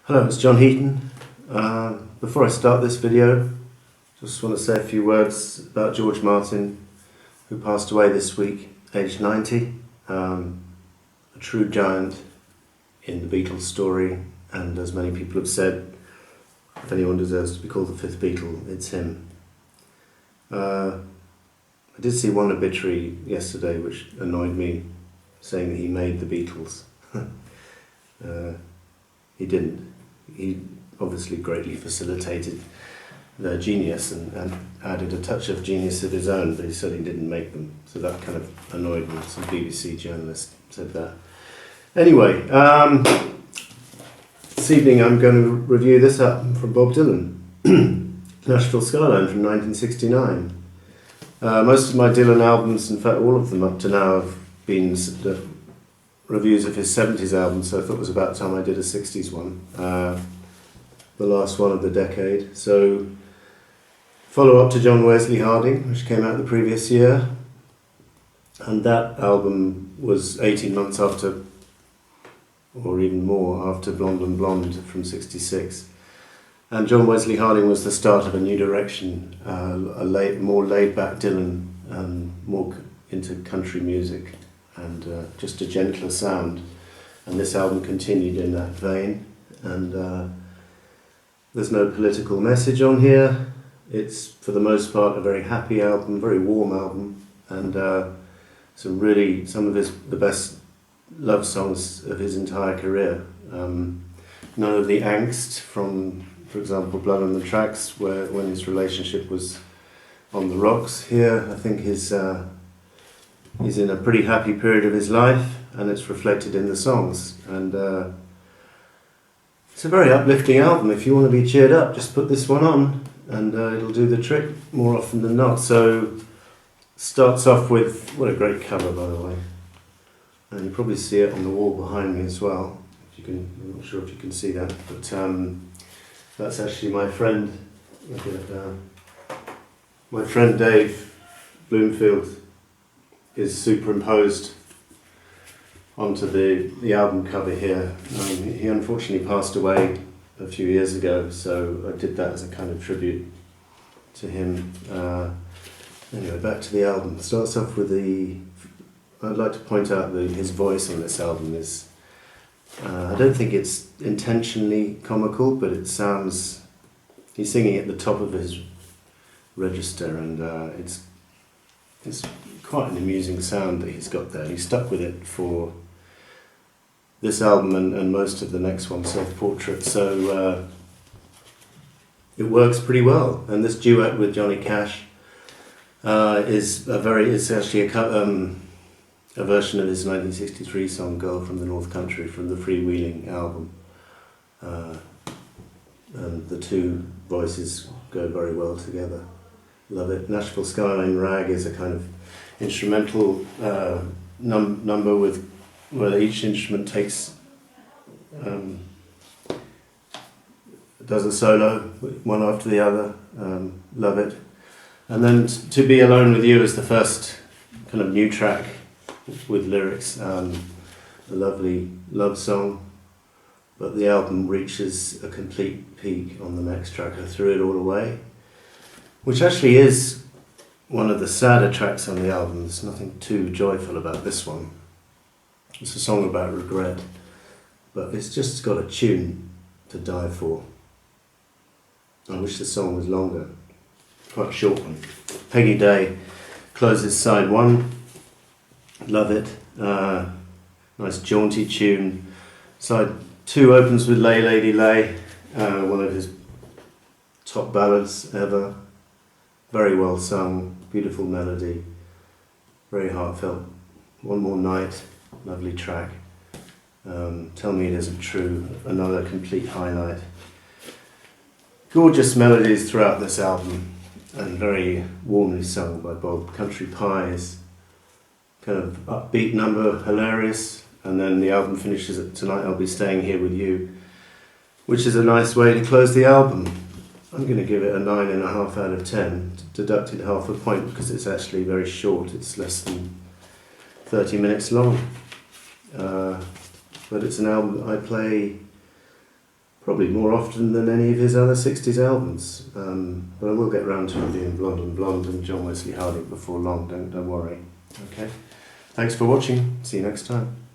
Hello, it's John Heaton. Before I start this video, just want to say a few words about George Martin, who passed away this week, aged 90. A true giant in the Beatles story, and as many people have said, if anyone deserves to be called the fifth Beatle, it's him. I did see one obituary yesterday which annoyed me, saying that he made the Beatles. He didn't. He obviously greatly facilitated their genius and added a touch of genius of his own, but he certainly didn't make them. So that kind of annoyed me. Some BBC journalist said that. Anyway, this evening I'm going to review this album from Bob Dylan, Nashville Skyline from 1969. Most of my Dylan albums, in fact all of them up to now, have been reviews of his 70s albums, so I thought it was about time I did a 60s one, the last one of the decade. So, follow up to John Wesley Harding, which came out the previous year, and that album was 18 months after, or even more, after Blonde and Blonde from 66. And John Wesley Harding was the start of a new direction, more laid-back Dylan, more into country music, and just a gentler sound. And this album continued in that vein, and there's no political message on here. It's for the most part a very happy album, very warm album, and some of the best love songs of his entire career. None of the angst from, for example, Blood on the Tracks, when his relationship was on the rocks. Here I think he's in a pretty happy period of his life, and it's reflected in the songs. And it's a very uplifting album. If you want to be cheered up, just put this one on, and it'll do the trick more often than not. So, starts off with, what a great cover, by the way. And you probably see it on the wall behind me as well. If you can, I'm not sure if you can see that, but that's actually my friend. I'll get it down. My friend Dave Bloomfield is superimposed onto the album cover here. He unfortunately passed away a few years ago, so I did that as a kind of tribute to him. Anyway, back to the album. It starts off with I'd like to point out that his voice on this album is, I don't think it's intentionally comical, but it sounds, he's singing at the top of his register, and it's quite an amusing sound that he's got there. He stuck with it for this album and most of the next one, Self-Portrait, so it works pretty well. And this duet with Johnny Cash it's actually a version of his 1963 song Girl from the North Country from the Freewheeling album. And the two voices go very well together. Love it. Nashville Skyline Rag is a kind of instrumental number where each instrument does a solo, one after the other. Love it. And then To Be Alone With You is the first kind of new track with lyrics, a lovely love song, but the album reaches a complete peak on the next track, I Threw It All Away, which actually is one of the sadder tracks on the album. There's nothing too joyful about this one. It's a song about regret, but it's just got a tune to die for. I wish the song was longer. Quite a short one. Peggy Day closes side one. Love it. Nice jaunty tune. Side two opens with Lay Lady Lay, one of his top ballads ever. Very well sung, beautiful melody, very heartfelt. One More Night, lovely track. Tell Me It Isn't True, another complete highlight. Gorgeous melodies throughout this album, and very warmly sung by Bob. Country Pie is kind of upbeat number, hilarious, and then the album finishes at Tonight I'll Be Staying Here With You, which is a nice way to close the album. I'm going to give it a 9.5 out of 10, deducted half a point because it's actually very short. It's less than 30 minutes long. But it's an album that I play probably more often than any of his other 60s albums. But I will get round to reviewing Blonde and Blonde and John Wesley Harding before long, don't worry. Okay. Thanks for watching. See you next time.